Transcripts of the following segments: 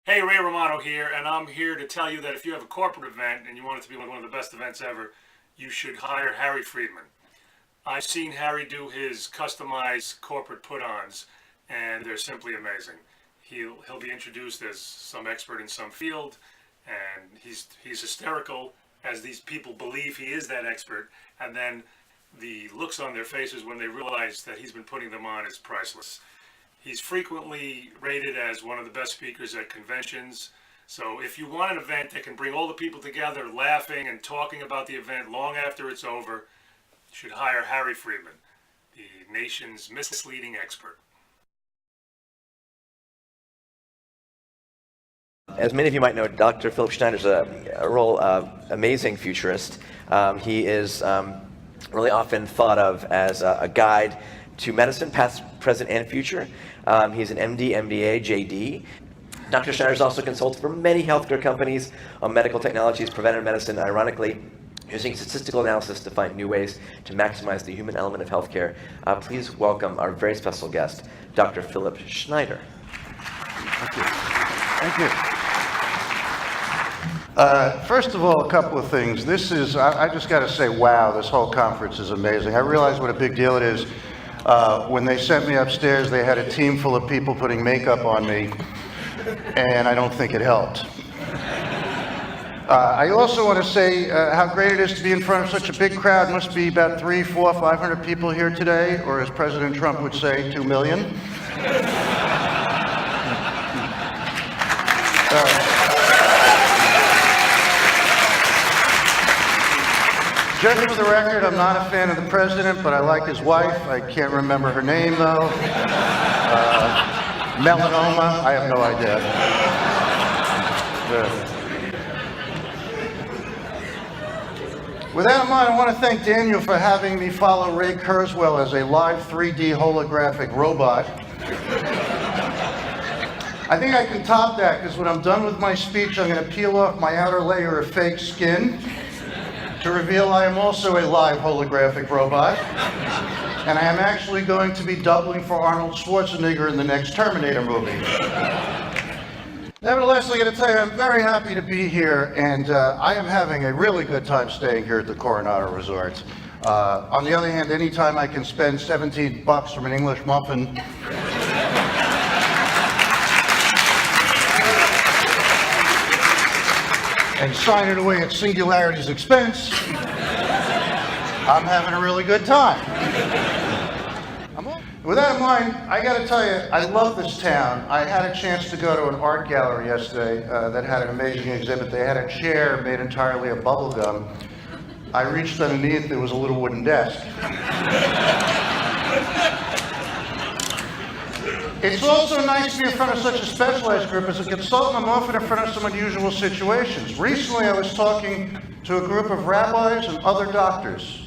Hey, Ray Romano here, and I'm here to tell you that if you have a corporate event and you want it to be one of the best events ever, you should hire Harry Freedman. I've seen Harry do his customized corporate put-ons, and they're simply amazing. He'll be introduced as some expert in some field, and he's hysterical as these people believe he is that expert, and then the looks on their faces when they realize that he's been putting them on is priceless. He's frequently rated as one of the best speakers at conventions. So if you want an event that can bring all the people together laughing and talking about the event long after it's over, you should hire Harry Freedman, the nation's misleading expert. As many of you might know, Dr. Philip Schneider's a real amazing futurist. He is really often thought of as a guide to medicine, past, present, and future. He's an MD, MBA, JD. Dr. Schneider's also consulted for many healthcare companies on medical technologies, preventive medicine, ironically, using statistical analysis to find new ways to maximize the human element of healthcare. Please welcome our very special guest, Dr. Philip Schneider. Thank you. Thank you. First of all, a couple of things. I just got to say, wow, this whole conference is amazing. I realize what a big deal it is. When they sent me upstairs, they had a team full of people putting makeup on me, and I don't think it helped. I also want to say how great it is to be in front of such a big crowd. Must be about 300, 400, 500 people here today, or as President Trump would say, 2 million. Just for the record, I'm not a fan of the president, but I like his wife. I can't remember her name, though. Melanoma? I have no idea. With that in mind, I want to thank Daniel for having me follow Ray Kurzweil as a live 3D holographic robot. I think I can top that, because when I'm done with my speech, I'm going to peel off my outer layer of fake skin to reveal I am also a live holographic robot, and I am actually going to be doubling for Arnold Schwarzenegger in the next Terminator movie. Nevertheless, I got to tell you, I'm very happy to be here, and I am having a really good time staying here at the Coronado Resort. On the other hand, anytime I can spend $17 from an English muffin and sign it away at Singularity's expense, I'm having a really good time. With that in mind, I got to tell you, I love this town. I had a chance to go to an art gallery yesterday that had an amazing exhibit. They had a chair made entirely of bubble gum. I reached underneath, there was a little wooden desk. It's also nice to be in front of such a specialized group. As a consultant, I'm often in front of some unusual situations. Recently, I was talking to a group of rabbis and other doctors.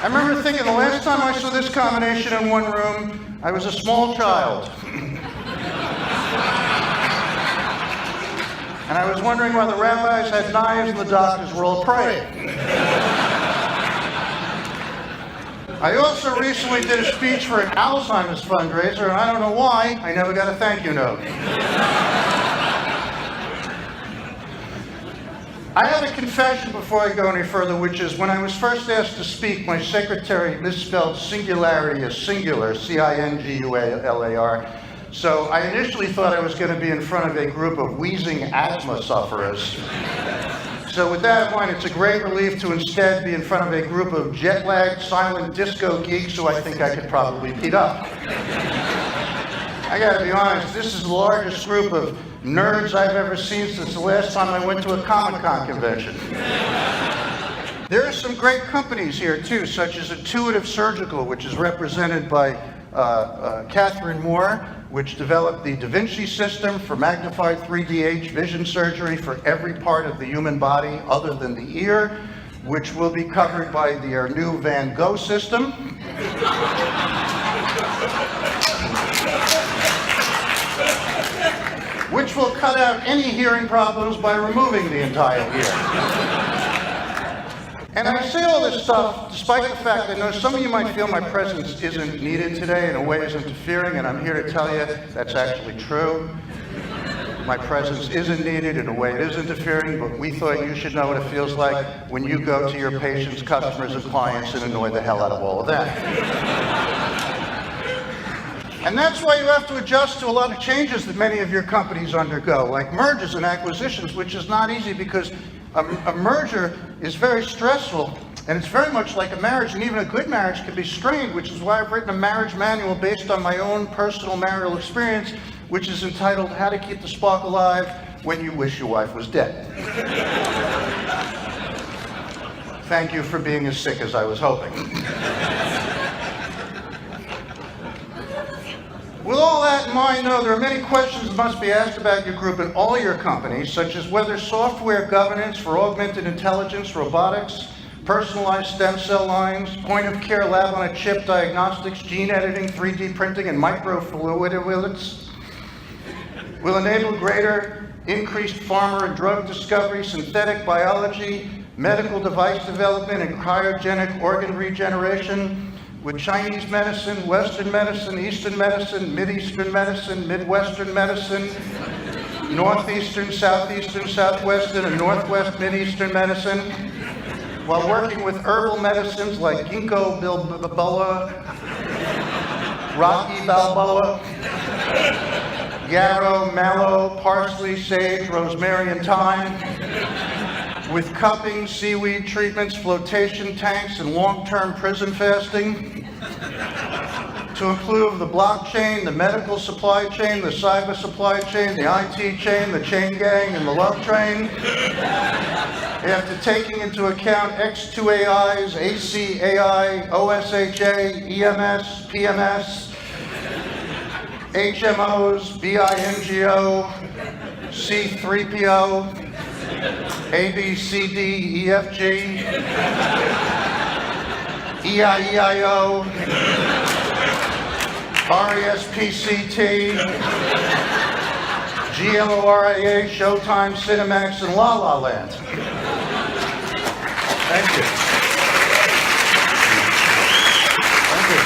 I remember thinking the last time I saw this combination in one room, I was a small child. And I was wondering why the rabbis had knives and the doctors were all praying. I also recently did a speech for an Alzheimer's fundraiser, and I don't know why, I never got a thank you note. I have a confession before I go any further, which is when I was first asked to speak, my secretary misspelled singularity as singular, C-I-N-G-U-L-A-R. So I initially thought I was going to be in front of a group of wheezing asthma sufferers. So with that in mind, it's a great relief to instead be in front of a group of jet-lagged, silent disco geeks who I think I could probably beat up. I gotta be honest, this is the largest group of nerds I've ever seen since the last time I went to a Comic-Con convention. There are some great companies here too, such as Intuitive Surgical, which is represented by Catherine Moore, which developed the Da Vinci system for magnified 3DH vision surgery for every part of the human body other than the ear, which will be covered by their new Van Gogh system. Which will cut out any hearing problems by removing the entire ear. And I say all this stuff despite the fact that I know some of you might feel my presence isn't needed today, in a way is interfering, and I'm here to tell you that's actually true. My presence isn't needed, in a way it is interfering, but we thought you should know what it feels like when you go to your patients, customers, and clients and annoy the hell out of all of them. And that's why you have to adjust to a lot of changes that many of your companies undergo, like mergers and acquisitions, which is not easy because a merger is very stressful, and it's very much like a marriage, and even a good marriage can be strained, which is why I've written a marriage manual based on my own personal marital experience, which is entitled How to Keep the Spark Alive When You Wish Your Wife Was Dead. Thank you for being as sick as I was hoping. With all that in mind, though, there are many questions that must be asked about your group and all your companies, such as whether software governance for augmented intelligence, robotics, personalized stem cell lines, point-of-care lab-on-a-chip diagnostics, gene editing, 3D printing, and microfluidics will enable greater increased pharma and drug discovery, synthetic biology, medical device development, and cryogenic organ regeneration, with Chinese medicine, Western medicine, Eastern medicine, Mideastern medicine, Midwestern medicine, Northeastern, Southeastern, Southwestern, and Northwest Mideastern medicine, while working with herbal medicines like ginkgo biloba, rocky balboa, yarrow, mallow, parsley, sage, rosemary, and thyme, with cupping, seaweed treatments, flotation tanks, and long-term prison fasting, to improve the blockchain, the medical supply chain, the cyber supply chain, the IT chain, the chain gang, and the love train. After taking into account X2AIs, ACAI, OSHA, EMS, PMS, HMOs, BINGO, C3PO, ABCD, EFG, EIEIO, RESPCT, GLORIA, Showtime, Cinemax, and La La Land. Thank you. Thank you.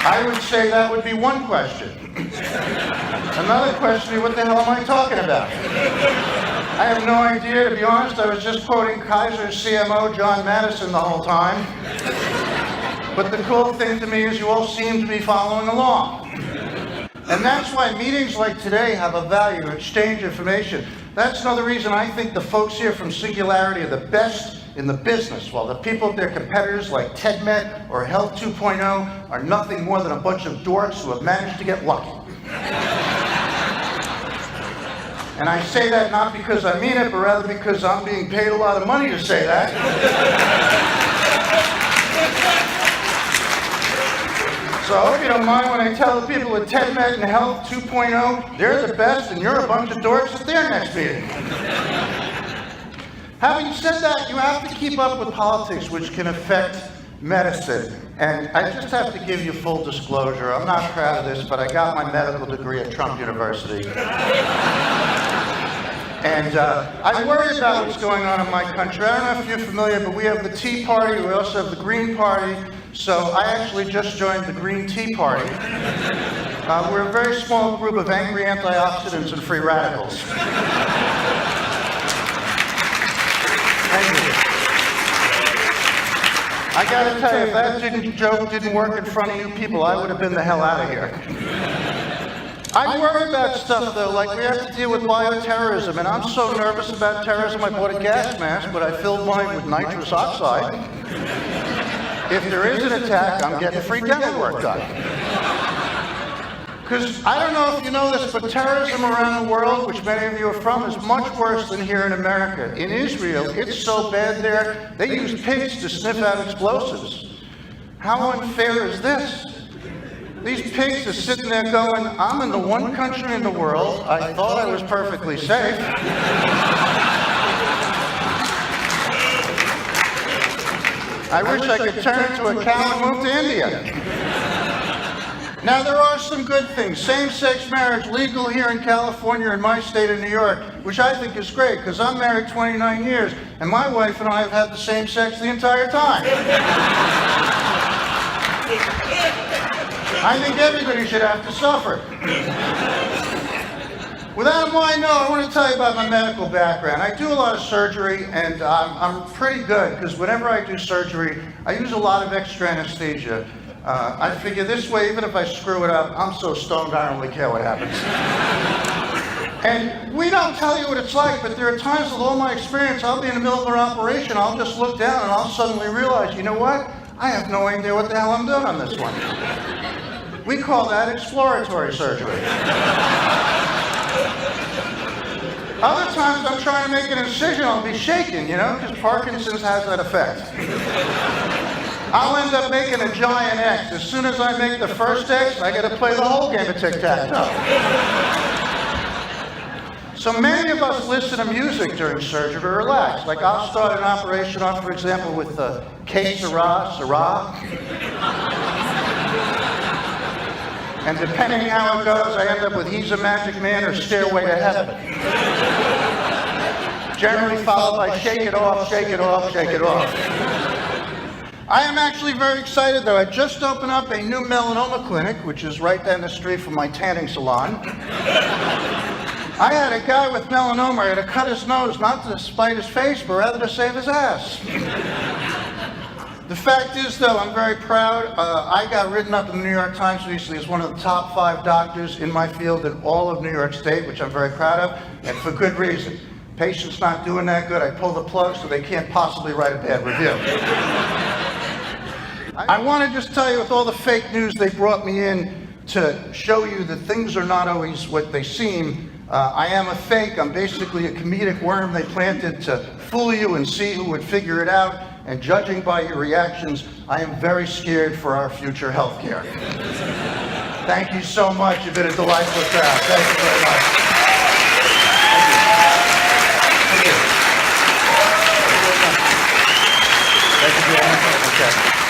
I would say that would be one question. Another question would be, what the hell am I talking about? I have no idea, to be honest. I was just quoting Kaiser's CMO, John Madison, the whole time. But the cool thing to me is you all seem to be following along. And that's why meetings like today have a value to exchange information. That's another reason I think the folks here from Singularity are the best in the business, while the people at their competitors like TEDMED or Health 2.0 are nothing more than a bunch of dorks who have managed to get lucky. And I say that not because I mean it, but rather because I'm being paid a lot of money to say that. So I hope you don't mind when I tell the people at TEDMED and Health 2.0, they're the best and you're a bunch of dorks at their next meeting. Having said that, you have to keep up with politics, which can affect medicine. And I just have to give you full disclosure. I'm not proud of this, but I got my medical degree at Trump University. And I worry about what's going on in my country. I don't know if you're familiar, but we have the Tea Party. We also have the Green Party. So I actually just joined the Green Tea Party. We're a very small group of angry antioxidants and free radicals. Thank you. I gotta tell you, if that joke didn't work in front of you people, I would have been the hell out of here. I worry about stuff though, like we have to deal with bioterrorism, and I'm so nervous about terrorism I bought a gas mask, but I filled mine with nitrous oxide. If there is an attack, I'm getting free dental work done. Because I don't know if you know this, but terrorism around the world, which many of you are from, is much worse than here in America. In Israel, it's so bad there, they use pigs to sniff out explosives. How unfair is this? These pigs are sitting there going, I'm in the one country in the world, I thought I was perfectly safe. I wish I could turn into a cow and move to India. Now, there are some good things. Same-sex marriage legal here in California, in my state of New York, which I think is great, because I'm married 29 years, and my wife and I have had the same sex the entire time. I think everybody should have to suffer. With that in mind, no, I want to tell you about my medical background. I do a lot of surgery, and I'm pretty good, because whenever I do surgery, I use a lot of extra anesthesia. I figure this way, even if I screw it up, I'm so stoned I don't really care what happens. And we don't tell you what it's like, but there are times with all my experience, I'll be in the middle of an operation, I'll just look down and I'll suddenly realize, you know what? I have no idea what the hell I'm doing on this one. We call that exploratory surgery. Other times I'm trying to make an incision, I'll be shaking, you know, because Parkinson's has that effect. I'll end up making a giant X. As soon as I make the first X, I got to play the whole game of tic-tac-toe. So many of us listen to music during surgery to relax. Like I'll start an operation off, for example, with Que Sera, Sera. And depending how it goes, I end up with He's a Magic Man or Stairway to Heaven. Generally followed by Shake It Off, Shake It Off, Shake It Off. I am actually very excited, though. I just opened up a new melanoma clinic, which is right down the street from my tanning salon. I had a guy with melanoma. I had to cut his nose, not to spite his face, but rather to save his ass. The fact is, though, I'm very proud. I got written up in the New York Times recently as one of the top 5 doctors in my field in all of New York State, which I'm very proud of, and for good reason. Patient's not doing that good. I pull the plug so they can't possibly write a bad review. I want to just tell you, with all the fake news they brought me in to show you that things are not always what they seem. I am a fake. I'm basically a comedic worm they planted to fool you and see who would figure it out. And judging by your reactions, I am very scared for our future health care. Thank you so much. You've been a delightful crowd. Thank you very much. Thank you. Thank you very much. Okay.